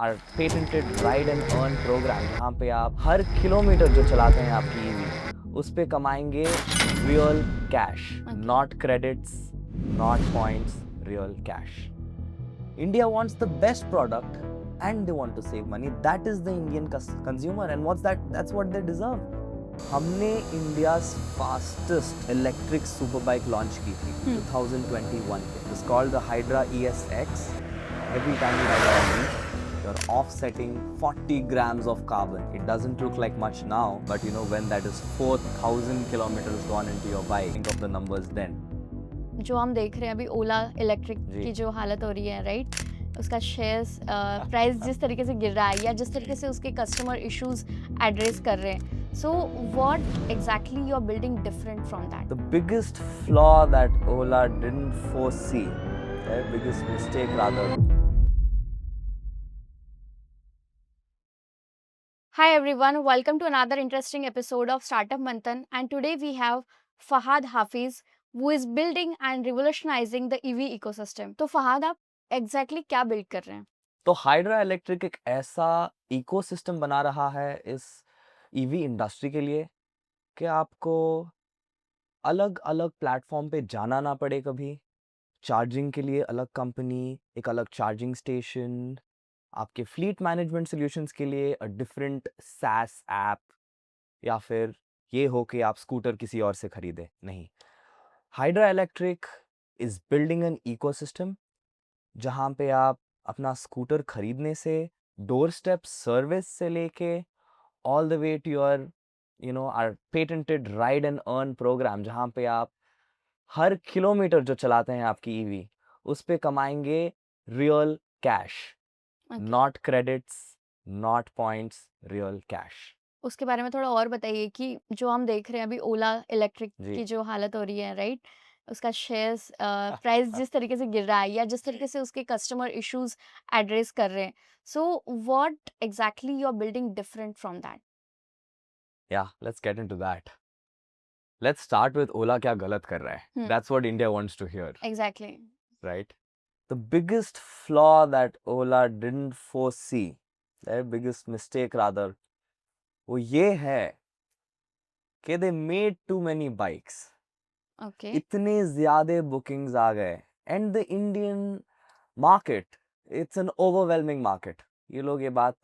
our patented ride and earn program जहाँ पे आप हर किलोमीटर जो चलाते हैं आपकी ईवी उस पे कमाएंगे real cash, not credits, not points, real cash. India wants the best product and they want to save money. That is the Indian consumer, and what's that? That's what they deserve. हमने India's fastest electric superbike launch की थी 2021 पे. It's called the Hydra ESX. Every time you ride on it, you're offsetting 40 grams of carbon. It doesn't look like much now, but you know when that is 4,000 kilometers gone into your bike, think of the numbers then. जो हम देख रहे हैं अभी ओला electric की जो हालत हो रही है, राइट, उसका शेयर्स प्राइस जिस तरीके से गिर रहा है या जिस तरीके से उसके कस्टमर इश्यूज एड्रेस कर रहे हैं, so what exactly you are building different from that? The biggest flaw that Ola didn't foresee, their biggest mistake rather. Hi everyone, welcome to another interesting episode of Startup Manthan, and today we have Fahad Hafiz, who is building and revolutionizing the EV ecosystem. तो फहाद, आप exactly क्या build कर रहे हैं? तो hydra electric एक ऐसा ecosystem बना रहा है इस ईवी इंडस्ट्री के लिए कि आपको अलग अलग प्लेटफॉर्म पे जाना ना पड़े कभी. चार्जिंग के लिए अलग कंपनी, एक अलग चार्जिंग स्टेशन, आपके फ्लीट मैनेजमेंट सॉल्यूशंस के लिए अ डिफरेंट सैस ऐप, या फिर ये हो कि आप स्कूटर किसी और से खरीदे. नहीं, hydra electric is building an ecosystem जहाँ पे आप अपना स्कूटर खरीदने से, डोर स्टेप सर्विस से लेके all the way to your our patented ride and earn program जहाँ पे आप हर किलोमीटर जो चलाते हैं आपकी ईवी उस पे कमाएंगे real cash, not credits, not points, real cash. उसके बारे में थोड़ा और बताइए कि जो हम देख रहे हैं अभी ओला इलेक्ट्रिक जी. की जो हालत हो रही है, राइट, उसका शेयर्स प्राइस जिस तरीके से गिर रहा है या जिस तरीके से उसके कस्टमर इश्यूज एड्रेस कर रहे हैं, so what exactly you are building different from that? Yeah, let's get into that. Let's start with Ola क्या गलत कर रहा है. That's what India wants to hear. Exactly. Right? The biggest flaw that Ola didn't foresee, their biggest mistake rather, वो ये है कि they made too many bikes. Okay. इतने ज़्यादा bookings आ गए. And the Indian market, it's an overwhelming market. ये लोग ये बात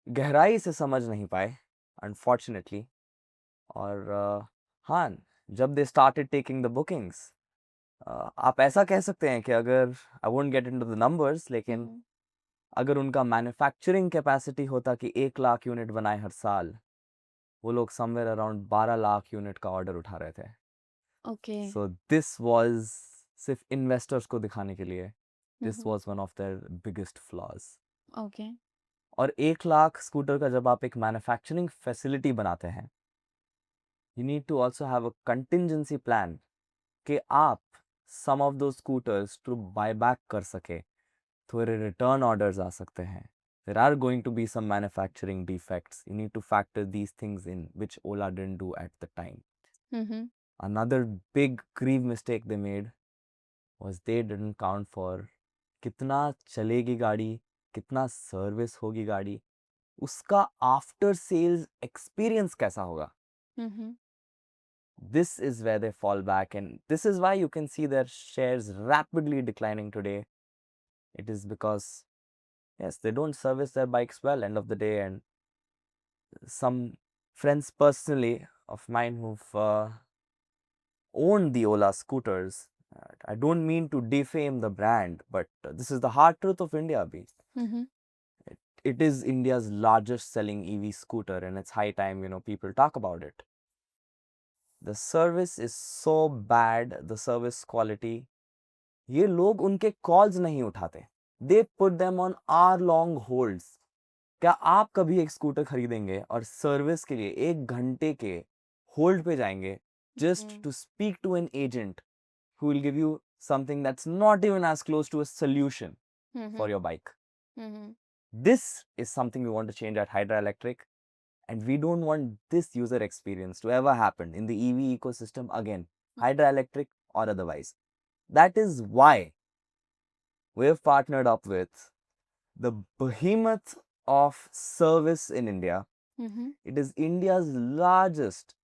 गहराई से समझ नहीं पाए, unfortunately. और हाँ, जब they started taking the bookings, आप ऐसा कह सकते हैं कि अगर I won't get into the numbers, लेकिन अगर उनका मैन्युफैक्चरिंग कैपेसिटी होता कि 1 लाख यूनिट बनाए हर साल, वो लोग समवेयर अराउंड 12 लाख यूनिट का ऑर्डर उठा रहे थे. Okay. So this was सिर्फ इन्वेस्टर्स को दिखाने के लिए. This was one of their biggest flaws. Okay. और 1 लाख स्कूटर का जब आप एक मैन्युफैक्चरिंग फैसिलिटी बनाते हैं, you need to also have a contingency plan कि आप some of those scooters to buy back कर सके. थोड़े रिटर्न ऑर्डर्स आ सकते हैं. There are going to be some manufacturing defects. You need to factor these things in, which Ola didn't do at the time. Another big grieve mistake they made was they didn't count for कितना चलेगी गाड़ी, कितना service होगी गाड़ी, उसका after sales experience कैसा होगा. This is where they fall back, and this is why you can see their shares rapidly declining today. It is because, yes, they don't service their bikes well end of the day, and some friends personally of mine who've owned the Ola scooters, I don't mean to defame the brand, but this is the hard truth of India, Abhi. It is India's largest selling EV scooter, and it's high time, people talk about it. The service is so bad, the service quality. ये लोग उनके calls नहीं उठाते. They put them on hour-long holds. क्या आप कभी एक scooter खरीदेंगे और सर्विस के लिए 1 घंटे के होल्ड पे जाएंगे just to speak to an agent who will give you something that's not even as close to a solution for your bike? This is something we want to change at Hydra Electric, and we don't want this user experience to ever happen in the EV ecosystem again, Hydra Electric or otherwise. That is why we've partnered up with the behemoth of service in India. Mm-hmm. It is India's largest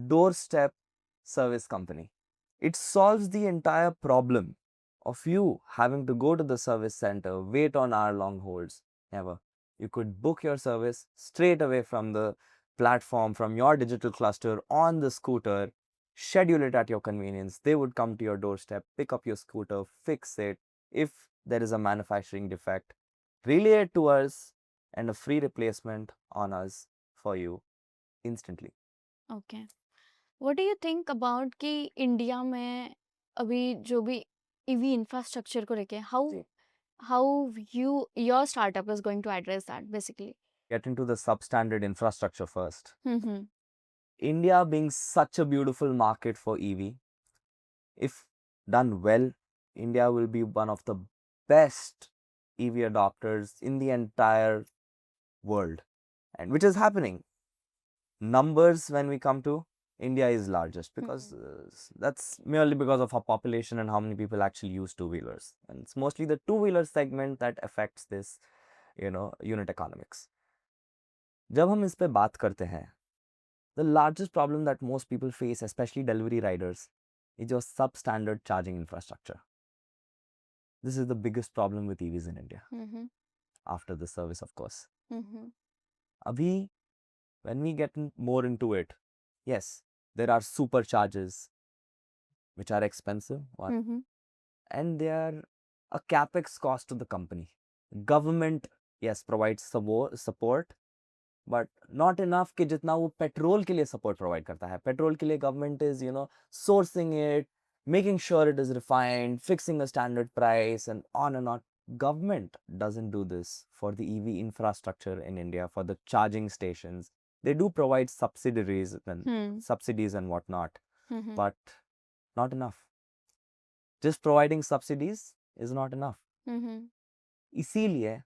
doorstep service company. It solves the entire problem of you having to go to the service center, wait on hour-long holds. Never. You could book your service straight away from the platform, from your digital cluster on the scooter, schedule it at your convenience. They would come to your doorstep, pick up your scooter, fix it. If there is a manufacturing defect, relay it to us, and a free replacement on us for you instantly. Okay. What do you think about कि India में अभी जो भी EV infrastructure को लेके how your startup is going to address that basically? Get into the substandard infrastructure first. Mm-hmm. India being such a beautiful market for EV, if done well, India will be one of the best EV adopters in the entire world, and which is happening. Numbers, when we come to, India is largest because that's merely because of our population and how many people actually use two-wheelers. And it's mostly the two-wheeler segment that affects this, unit economics. जब हम इस पे बात करते हैं, the largest problem that most people face, especially delivery riders, is your substandard charging infrastructure. This is the biggest problem with EVs in India, Mm-hmm. after the service, of course. Mm-hmm. Abhi, when we get more into it, yes, there are superchargers, which are expensive, Mm-hmm. and they are a capex cost to the company. Government, yes, provides support, but not enough कि जितना वो petrol के लिए support provide करता है. Petrol के लिए government is, sourcing it, making sure it is refined, fixing a standard price, and on and on. Government doesn't do this for the EV infrastructure in India, for the charging stations. They do provide subsidies and whatnot, Mm-hmm. but not enough. Just providing subsidies is not enough. Mm-hmm. इसीलिए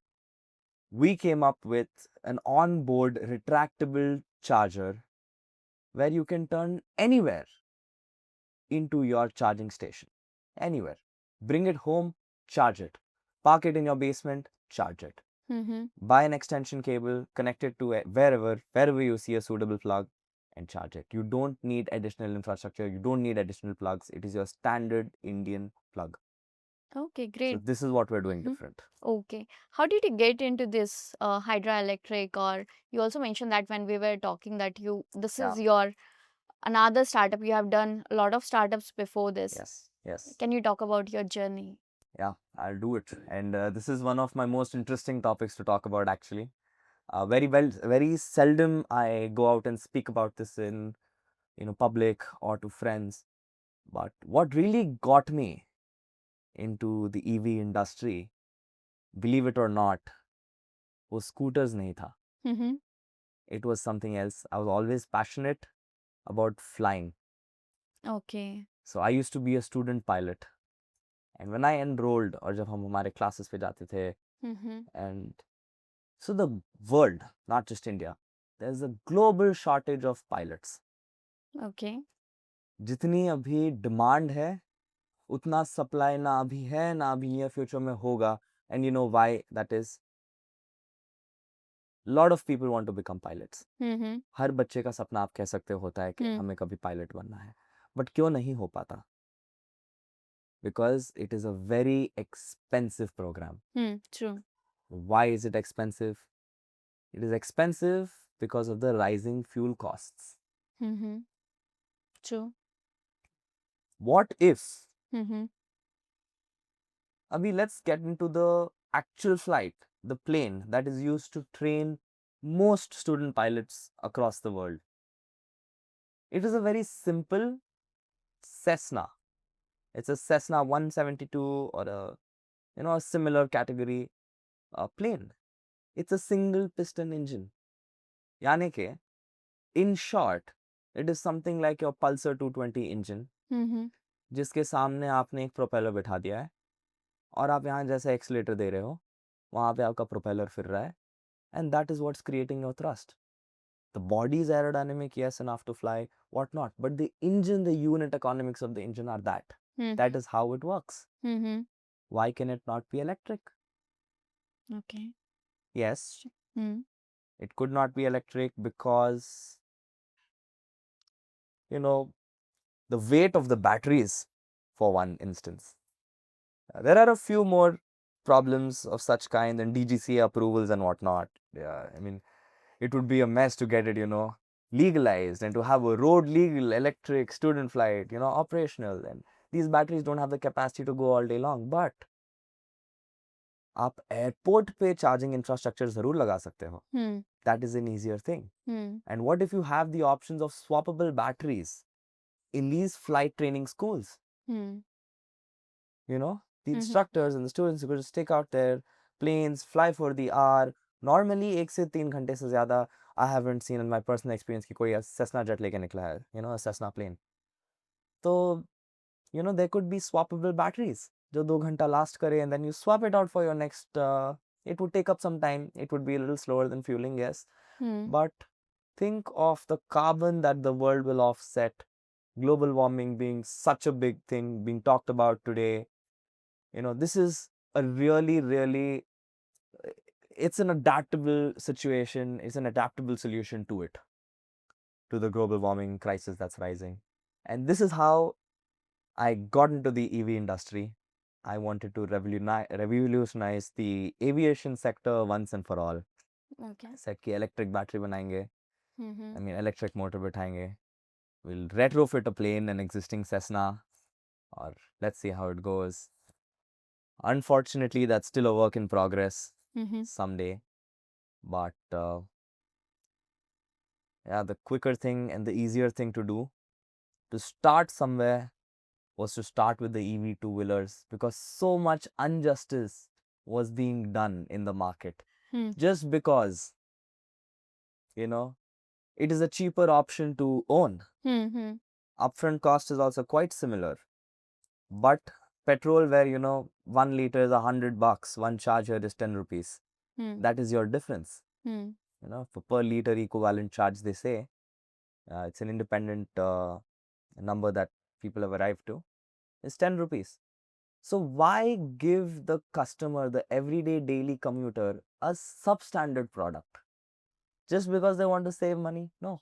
we came up with an onboard retractable charger where you can turn anywhere into your charging station. Anywhere. Bring it home, charge it. Park it in your basement, charge it. Mm-hmm. Buy an extension cable, connect it to wherever you see a suitable plug, and charge it. You don't need additional infrastructure, you don't need additional plugs. It is your standard Indian plug. Okay, So great. this is what we're doing different. Okay. How did you get into this Hydra Electric? Or you also mentioned that when we were talking that this is your another startup. You have done a lot of startups before this. Yes. Can you talk about your journey? Yeah, I'll do it. And this is one of my most interesting topics to talk about, actually. Very seldom I go out and speak about this in, public or to friends. But what really got me into the EV industry, believe it or not, was scooters nahi tha. Mm-hmm. It was something else. I was always passionate about flying. Okay. So I used to be a student pilot. And when I enrolled, और जब हम हमारे classes पे जाते थे, Mm-hmm. and so the world, not just India, there's a global shortage of pilots. Okay. जितनी अभी demand है, उतना supply ना अभी है, ना अभी near future में होगा. And you know why that is? Lot of people want to become pilots. Mm-hmm. हर बच्चे का सपना आप कह सकते होता है कि हमें कभी पायलट बनना है. But क्यों नहीं हो पाता? Because it is a very expensive program. True. Why is it expensive? It is expensive because of the rising fuel costs. Mm-hmm. True. What if? Mm-hmm. Abhi, let's get into the actual flight, the plane that is used to train most student pilots across the world. It is a very simple Cessna. It's a Cessna 172 or a similar category plane. It's a single piston engine. यानी कि, in short, it is something like your Pulsar 220 engine, जिसके सामने आपने एक propeller बिठा दिया है और आप यहाँ जैसे एक्सीलेटर दे रहे हो, वहाँ पे आपका प्रोपेलर फिर रहा है, and that is what's creating your thrust. The body is aerodynamic, yes, enough to fly, whatnot, but the engine, the unit economics of the engine are that. That is how it works. Why can it not be electric? Okay. Yes, Hmm. it could not be electric because, you know, the weight of the batteries, for one instance. There are a few more problems of such kind and DGCA approvals and whatnot. Yeah, I mean, it would be a mess to get it, legalized and to have a road legal electric student flight, operational. And these batteries don't have the capacity to go all day long. But आप airport पे charging infrastructure जरूर लगा सकते हो. That is an easier thing. And what if you have the options of swappable batteries in these flight training schools? The instructors and the students could just take out their planes, fly for the hour. Normally 1 से 3 घंटे से ज़्यादा I haven't seen in my personal experience कि कोई Cessna jet लेके निकला है, a Cessna plane. तो, there could be swappable batteries जो 2 घंटा last करे, and then you swap it out for your next, it would take up some time. It would be a little slower than fueling, yes. But think of the carbon that the world will offset. Global warming being such a big thing being talked about today. This is a really, really, it's an adaptable situation. It's an adaptable solution to it, to the global warming crisis that's rising. And this is how I got into the EV industry. I wanted to revolutionize the aviation sector once and for all. Okay. I said कि electric battery बनाएंगे. I mean, electric motor बिठाएंगे. We'll retrofit a plane, an existing Cessna, or let's see how it goes. Unfortunately, that's still a work in progress someday. But yeah, the quicker thing and the easier thing to do to start somewhere was to start with the EV two-wheelers, because so much injustice was being done in the market. Just because, it is a cheaper option to own. Upfront cost is also quite similar. But petrol, where 1 liter is $100, one charge here is 10 rupees. That is your difference. For per liter equivalent charge, they say. It's an independent number that people have arrived to. It's 10 rupees. So why give the customer, the everyday daily commuter, a substandard product? Just because they want to save money? No.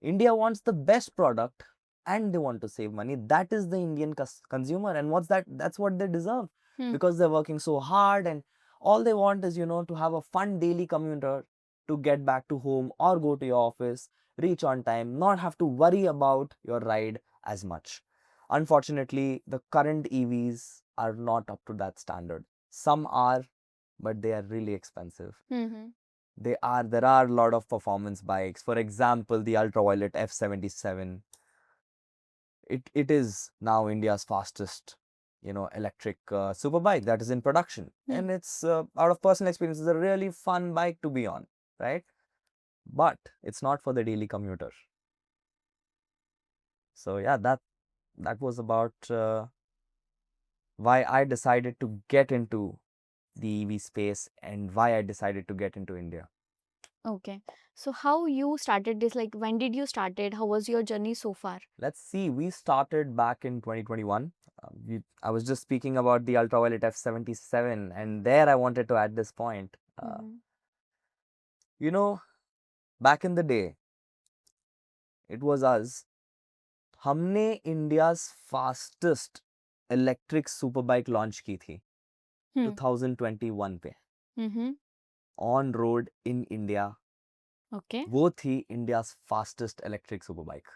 India wants the best product and they want to save money. That is the Indian consumer. And what's that? That's what they deserve. Because they're working so hard and all they want is, to have a fun daily commuter to get back to home or go to your office, reach on time, not have to worry about your ride as much. Unfortunately, the current EVs are not up to that standard. Some are, but they are really expensive. There are a lot of performance bikes. For example, the ultraviolet F77. It is now India's fastest, electric super bike that is in production. And it's, out of personal experience, it's a really fun bike to be on, right? But it's not for the daily commuter. So yeah, that was about why I decided to get into the EV space and why I decided to get into India. Okay. So how you started this? Like, when did you started? How was your journey so far? Let's see. We started back in 2021. I was just speaking about the ultraviolet F77, and there I wanted to add this point. You know, back in the day, it was us. हमने India's fastest electric superbike launch की थी 2021 पे, on road in India. Okay. वो थी India's fastest electric superbike.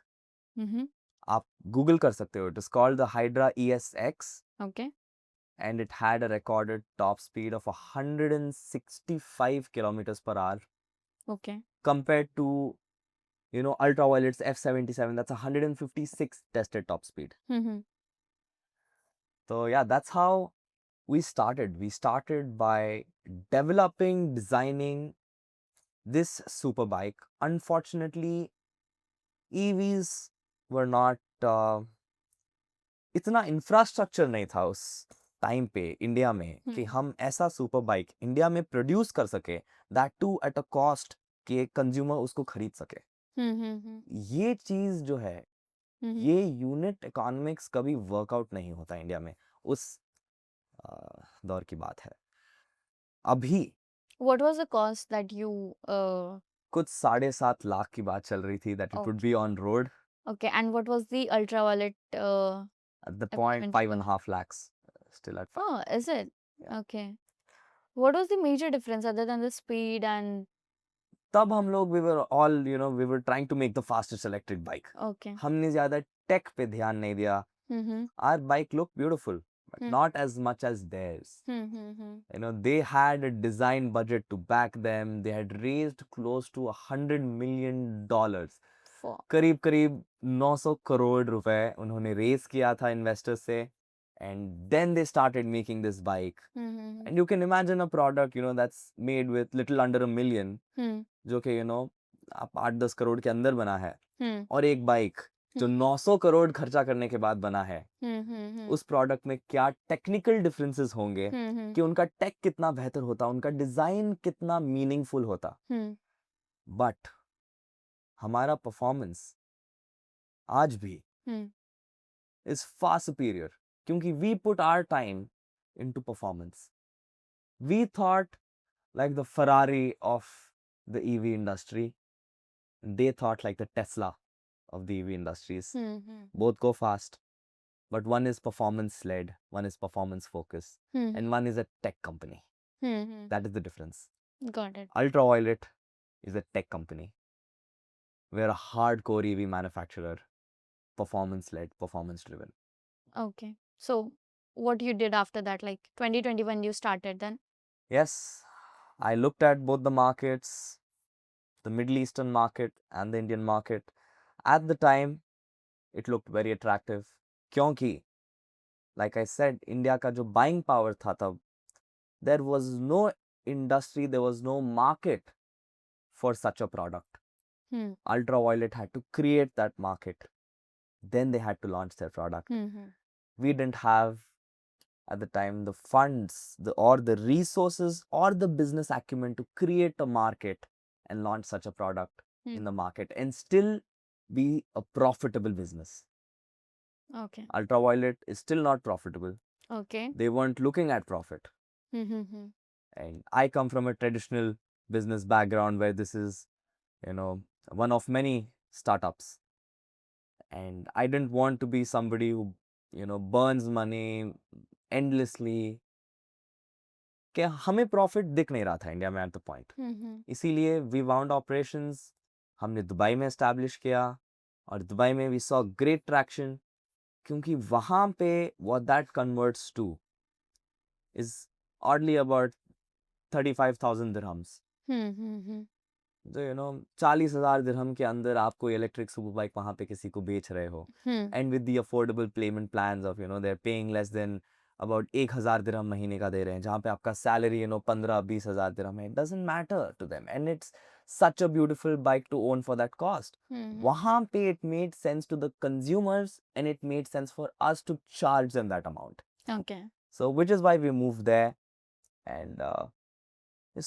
आप Google कर सकते हो. It is called the Hydra ESX. Okay. And it had a recorded top speed of 165 kilometers per hour. Okay. Compared to, ultraviolet's F77, that's 156 tested top speed. So yeah, that's how we started. We started by developing, designing this super bike. Unfortunately, EVs were not, इतना infrastructure नहीं था उस time पे India में कि हम ऐसा super bike India में प्रोड्यूस कर सके, that too at a cost कि कंज्यूमर उसको खरीद सके. ये चीज जो है, ये यूनिट इकोनॉमिक्स कभी वर्कआउट नहीं होता इंडिया में. उस दौर की बात है. अभी What was the cost that you कुछ 7.5 लाख की बात चल रही थी that it would okay. be on road. Okay, and what was the ultraviolet At the point, equipment 5.5 lakhs. Still at 5. Oh, is it? Yeah. Okay. What was the major difference other than the speed and तब हम लोग we were all we were trying to make the fastest electric bike. okay. हमने ज़्यादा tech पे ध्यान नहीं दिया. Mm-hmm. Our bike looked beautiful, but not as much as theirs. They had a design budget to back them. They had raised close to $100 million. करीब करीब 900 करोड़ रुपए उन्होंने रेज किया था इन्वेस्टर्स से. And then they started making this bike. And you can imagine a product that's made with little under $1 million, जो कि आप 8-10 करोड़ के अंदर बना है, और एक बाइक जो 900 करोड़ खर्चा करने के बाद बना है. उस प्रोडक्ट में क्या टेक्निकल डिफरेंसेस होंगे, कि उनका टेक कितना बेहतर होता, उनका डिजाइन कितना मीनिंगफुल होता. बट हमारा परफॉर्मेंस आज भी is far superior, क्योंकि we put our time into performance. We thought like the Ferrari of the EV industry. They thought like the Tesla of the EV industries. Both go fast, but one is performance led, one is performance focused, and one is a tech company. That is the difference. Got it. Ultraviolet is a tech company. We're a hardcore EV manufacturer, performance led, performance driven. Okay. So what you did after that, like 2021 you started then? Yes, I looked at both the markets, the Middle Eastern market and the Indian market. At the time, it looked very attractive. क्योंकि, like I said, India का जो buying power था तब, there was no industry, there was no market for such a product. Ultraviolet had to create that market. Then they had to launch their product. We didn't have at the time the funds or the resources or the business acumen to create a market and launch such a product in the market and still be a profitable business. Okay. Ultraviolet is still not profitable. Okay. They weren't looking at profit. And I come from a traditional business background where this is, one of many startups. And I didn't want to be somebody who, burns money endlessly. कि हमें profit दिख नहीं रहा था India में at the point. इसीलिए we wound operations हमने Dubai में एस्टैब्लिश किया, और दुबई में वी सॉ ग्रेट ट्रैक्शन, क्योंकि वहाँ पे what that converts two is oddly about 35,000 dirhams. तो 40,000 दिरहम के अंदर आप कोई इलेक्ट्रिक सुपर बाइक वहाँ पे किसी को बेच रहे हो, and with the affordable payment plans of they are paying less than about 1,000 दिरहम महीने का दे रहे हैं, जहाँ पे आपका सैलरी 15-20,000 दिरहम है. It doesn't matter to them, and it's such a beautiful bike to own for that cost. वहाँ पे it made sense to the consumers, and it made sense for us to charge them that amount. Okay. So which is why we moved there, and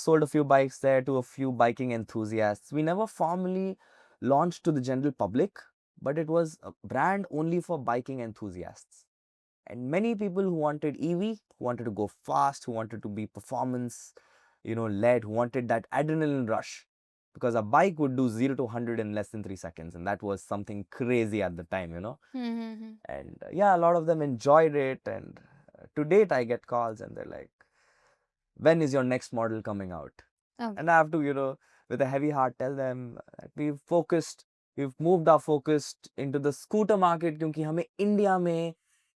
sold a few bikes there to a few biking enthusiasts. We never formally launched to the general public, but it was a brand only for biking enthusiasts. And many people who wanted EV, who wanted to go fast, who wanted to be performance, led, who wanted that adrenaline rush. Because a bike would do 0 to 100 in less than 3 seconds. And that was something crazy at the time, And yeah, a lot of them enjoyed it. And to date, I get calls and they're like, when is your next model coming out? Okay. And I have to, with a heavy heart, tell them that we've moved our focus into the scooter market, क्योंकि हमें India में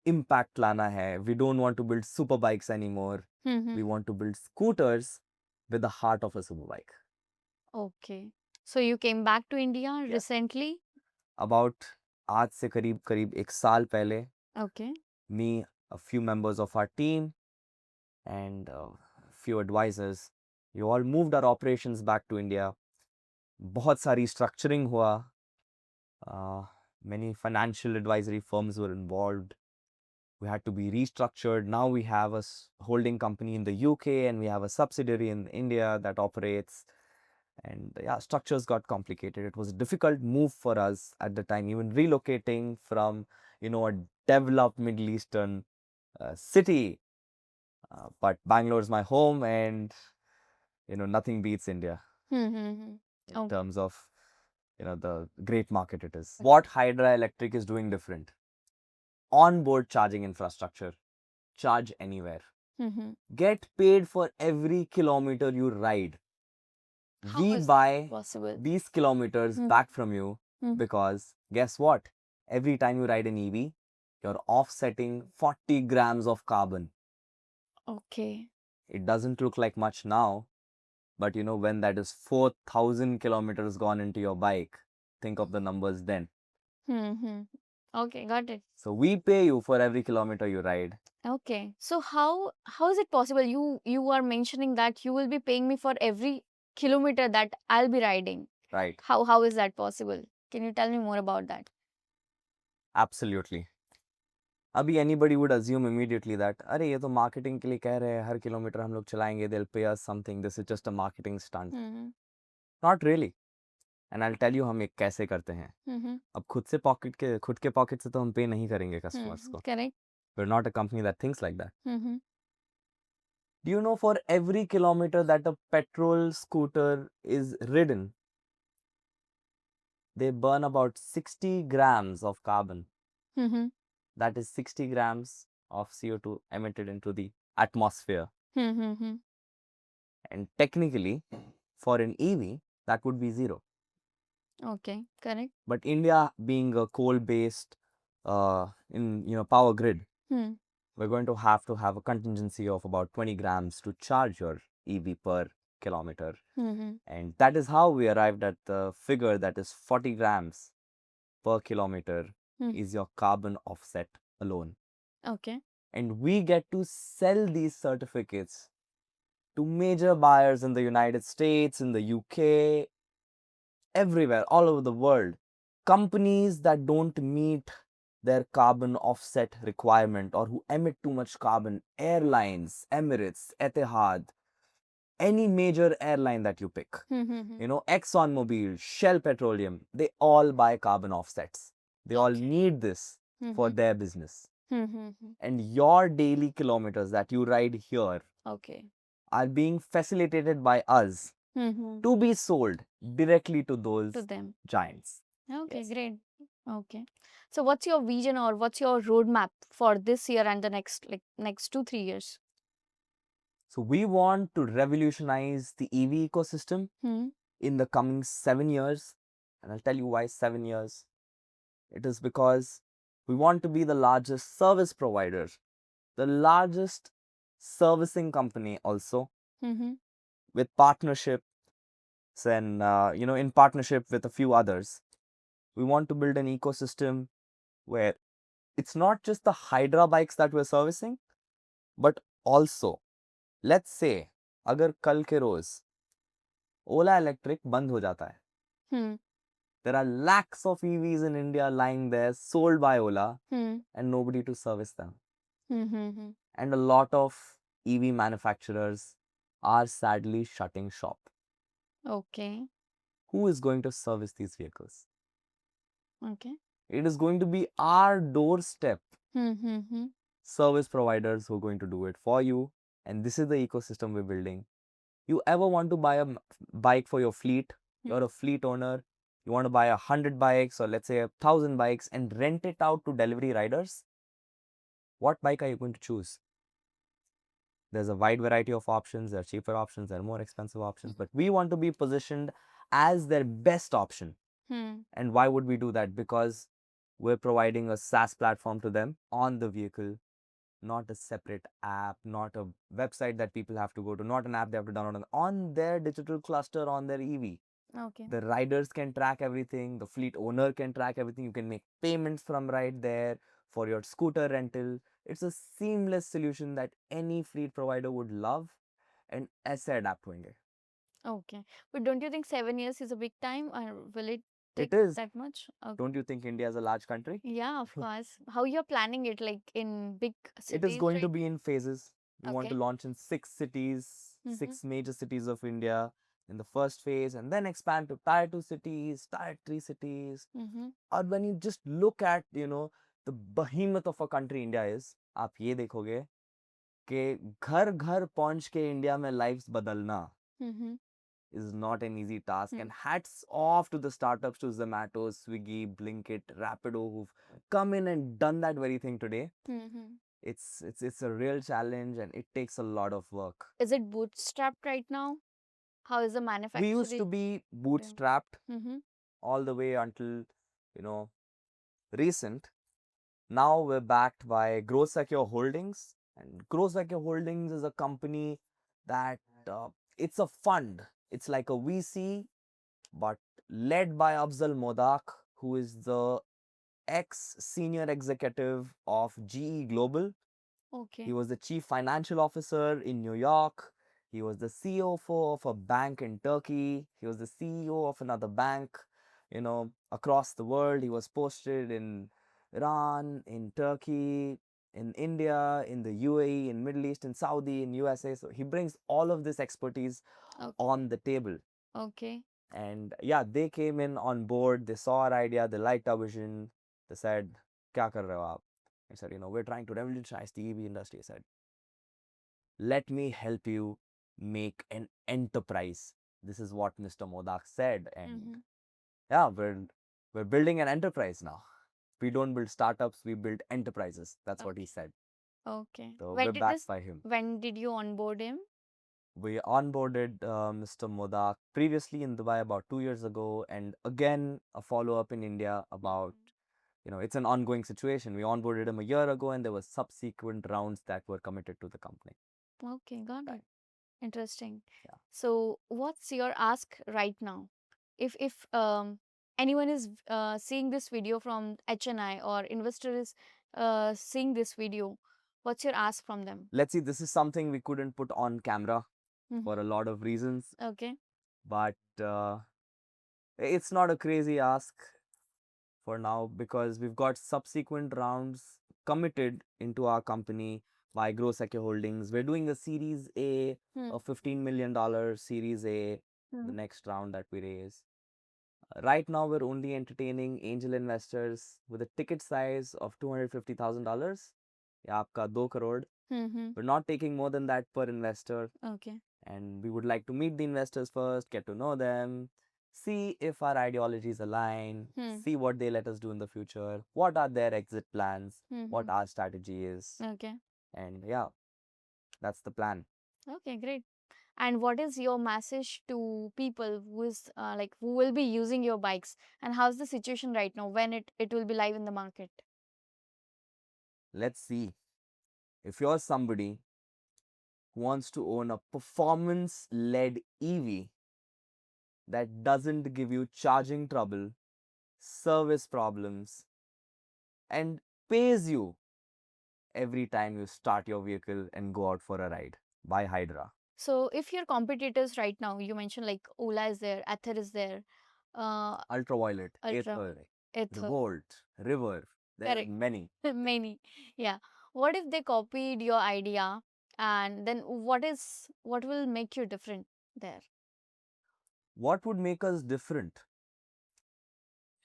impact लाना है. We don't want to build super bikes anymore. We want to build scooters with the heart of a super bike. Okay. So you came back to India recently? About आज से करीब 1 साल पहले. Okay. Me, a few members of our team, and few advisors, we all moved our operations back to India. बहुत सारी restructuring हुआ. Many financial advisory firms were involved. We had to be restructured. Now we have a holding company in the UK, and we have a subsidiary in India that operates. And yeah, structures got complicated. It was a difficult move for us at the time, even relocating from, a developed Middle Eastern city But Bangalore is my home, and nothing beats India in Okay. terms of the great market it is. What Hydra Electric is doing different: on-board charging infrastructure, charge anywhere, get paid for every kilometer you ride. How We is buy possible? these kilometers back from you because guess what? Every time you ride an EV, you're offsetting 40 grams of carbon. Okay. It doesn't look like much now, but when that is 4,000 kilometers gone into your bike, think of the numbers then. Okay, got it. So we pay you for every kilometer you ride. Okay. So how is it possible? You are mentioning that you will be paying me for every kilometer that I'll be riding. Right. How is that possible? Can you tell me more about that? Absolutely. अभी anybody would assume immediately that अरे ये तो marketing के लिए कह रहे हैं हर kilometre हम लोग चलाएंगे, they'll pay us something, this is just a marketing stunt. Not really. And I'll tell you हम ये कैसे करते हैं. अब खुद के पॉकेट से तो हम पे नहीं करेंगे कस्टमर्स को. Correct. We're not a company that thinks like that. Do you know for every kilometer that a petrol scooter is ridden, they burn about 60 grams of carbon. That is 60 grams of CO2 emitted into the atmosphere. And technically, for an EV, that would be zero. Okay, correct. But India being a coal-based power grid, we're going to have a contingency of about 20 grams to charge your EV per kilometer. And that is how we arrived at the figure that is 40 grams per kilometer is your carbon offset alone. Okay. And we get to sell these certificates to major buyers in the United States, in the UK, everywhere, all over the world. Companies that don't meet their carbon offset requirement or who emit too much carbon, airlines, Emirates, Etihad, any major airline that you pick, ExxonMobil, Shell Petroleum, they all buy carbon offsets. They all need this for their business. And your daily kilometers that you ride here Okay. are being facilitated by us to be sold directly to those To them. giants. Okay, Yes. great. Okay. So what's your vision or what's your roadmap for this year and the next 2-3 years? So we want to revolutionize the EV ecosystem in the coming 7 years. And I'll tell you why 7 years. It is because we want to be the largest service provider, the largest servicing company also, with partnerships and, in partnership with a few others. We want to build an ecosystem where it's not just the Hydra bikes that we're servicing, but also, let's say, अगर कल के रोज Ola Electric बंद हो जाता है, there are lakhs of EVs in India lying there, sold by Ola, and nobody to service them. And a lot of EV manufacturers are sadly shutting shop. Okay. Who is going to service these vehicles? Okay. It is going to be our doorstep service providers who are going to do it for you. And this is the ecosystem we're building. You ever want to buy a bike for your fleet? You're a fleet owner. You want to buy 100 bikes or let's say 1,000 bikes and rent it out to delivery riders? What bike are you going to choose? There's a wide variety of options. There are cheaper options. There are more expensive options. But we want to be positioned as their best option. And why would we do that? Because we're providing a SaaS platform to them on the vehicle, not a separate app, not a website that people have to go to, not an app they have to download on their digital cluster on their EV. Okay. The riders can track everything, the fleet owner can track everything, you can make payments from right there for your scooter rental. It's a seamless solution that any fleet provider would love and ऐसे adapt होंगे. Okay. But don't you think 7 years is a big time or will it take It is. that much? Okay. Don't you think India is a large country? Yeah, of course. How you're planning it, like in big cities? It is going to right? be in phases. We want to Okay. launch in 6 cities, 6 major cities of India in the first phase, and then expand to tier 2 cities, tier 3 cities. Or when you just look at, the behemoth of a country India is, आप ये देखोगे कि घर घर पहुंच के India में lives बदलना Mm-hmm. is not an easy task. Hmm. And hats off to the startups, to Zomato, Swiggy, Blinkit, Rapido, who've come in and done that very thing today. Mm-hmm. It's a real challenge, and it takes a lot of work. Is it bootstrapped right now? How is the We used to manufacturing? be bootstrapped Mm-hmm. all the way until, you know, recent. Now we're backed by Grow Secure Holdings, and Grow Secure Holdings is a company that it's a fund. It's like a VC, but led by Afzal Modak, who is the ex senior executive of GE Global. Okay. He was the chief financial officer in New York. He was the CFO of a bank in Turkey. He was the CEO of another bank, across the world. He was posted in Iran, in Turkey, in India, in the UAE, in Middle East, in Saudi, in USA. So he brings all of this expertise Okay. on the table. Okay. And yeah, they came in on board. They saw our idea. They liked our vision. They said, "Kya kar rahe ho aap?" I said, we're trying to revolutionize the EV industry. I said, let me help you make an enterprise. This is what Mr. Modak said. And Mm-hmm. yeah, we're building an enterprise now. We don't build startups, we build enterprises. That's what he Okay. said. Okay. So When we're did backed by him. when did you onboard him? We onboarded Mr. Modak previously in Dubai about 2 years ago, and again a follow up in India about, it's an ongoing situation. We onboarded him a year ago, and there were subsequent rounds that were committed to the company. Okay, got Right. it. Interesting. Yeah. So, what's your ask right now? If anyone is seeing this video from HNI or investor is seeing this video, what's your ask from them? Let's see, this is something we couldn't put on camera for a Mm-hmm. lot of reasons, Okay. but it's not a crazy ask for now because we've got subsequent rounds committed into our company by Grow Secure Holdings. We're doing a Series A, Hmm. a $15 million Series A, the Hmm. next round that we raise. Right now, we're only entertaining angel investors with a ticket size of $250,000. Yeah, आपका 2 crore. Mm-hmm. We're not taking more than that per investor. Okay. And we would like to meet the investors first, get to know them, see if our ideologies align, Hmm. see what they let us do in the future, what are their exit plans, what Mm-hmm. our strategy is. Okay. And yeah, that's the plan. Okay, great. And what is your message to people who is like who will be using your bikes, and how's the situation right now when it will be live in the market? Let's see. If you're somebody who wants to own a performance led EV that doesn't give you charging trouble, service problems, and pays you every time you start your vehicle and go out for a ride, buy Hydra. So if your competitors right now, you mentioned like Ola is there, Ather is there, uh, Ultraviolet, Ultra, Aether, Ether, Revolt, River. There are correct, many. many, yeah. What if they copied your idea, and then what will make you different there? What would make us different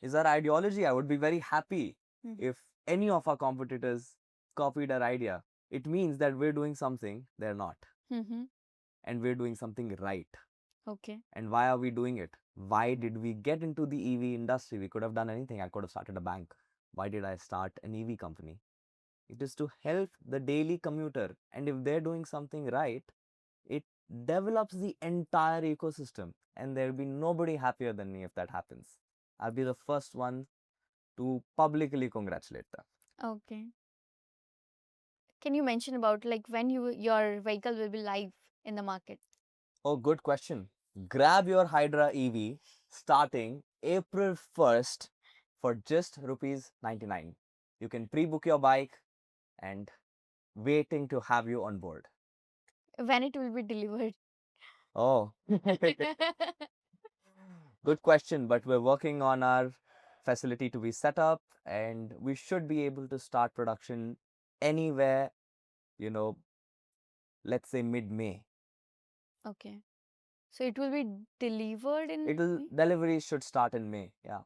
is our ideology. I would be very happy Mm-hmm. if any of our competitors copied our idea. It means that we're doing something they're not, Mm-hmm. and we're doing something right. Okay. And why are we doing it? Why did we get into the EV industry? We could have done anything. I could have started a bank. Why did I start an EV company? It is to help the daily commuter. And if they're doing something right, it develops the entire ecosystem. And there'll be nobody happier than me if that happens. I'll be the first one to publicly congratulate them. Okay. Can you mention about like when your vehicle will be live in the market? Oh, good question. Grab your Hydra EV starting April 1st for just rupees 99. You can pre-book your bike and waiting to have you on board. When it will be delivered? Oh, good question, but we're working on our facility to be set up and we should be able to start production anywhere, you know, let's say mid-May. Okay. So it will be delivered in May? Delivery should start in May. Yeah.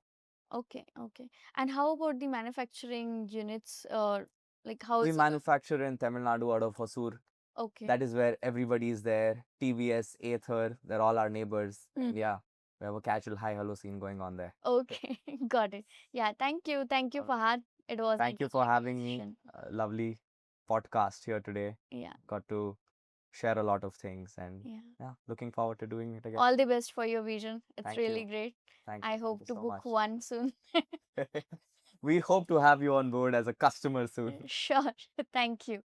Okay, okay. And how about the manufacturing units? Like We how's manufacture in Tamil Nadu out of Hosur. Okay. That is where everybody is there. TVS, Aether, they're all our neighbors. Hmm. Yeah, we have a casual hi hello scene going on there. Okay, got it. Yeah, thank you. Thank you, Fahad. It was Thank you for interesting having me. conversation. Lovely podcast here today. Yeah, Got to share a lot of things, and yeah. yeah, looking forward to doing it again. All the best for your vision. It's Thank really you. great. Thank I you. Thank hope you to so book much. one soon. We hope to have you on board as a customer soon. Sure. Thank you.